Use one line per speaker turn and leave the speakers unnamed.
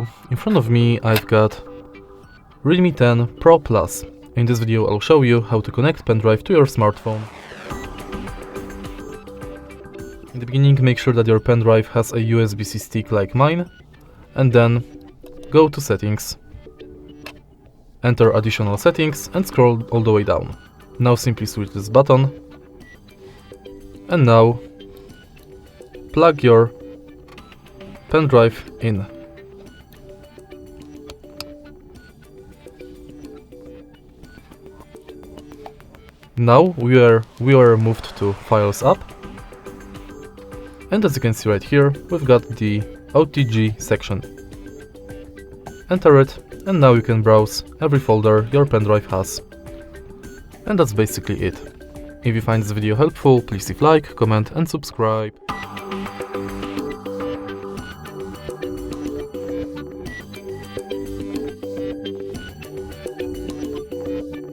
So in front of me I've got REALME 10 Pro Plus. In this video I'll show you how to connect Pendrive to your smartphone. In the beginning, make sure that your pendrive has a USB-C stick like mine, and then go to Settings, enter Additional Settings and scroll all the way down. Now simply switch this button, and now plug your pendrive in. Now we are moved to Files app. And as you can see right here, we've got the OTG section. Enter it, and now you can browse every folder your pendrive has. And that's basically it. If you find this video helpful, please leave a like, comment and subscribe.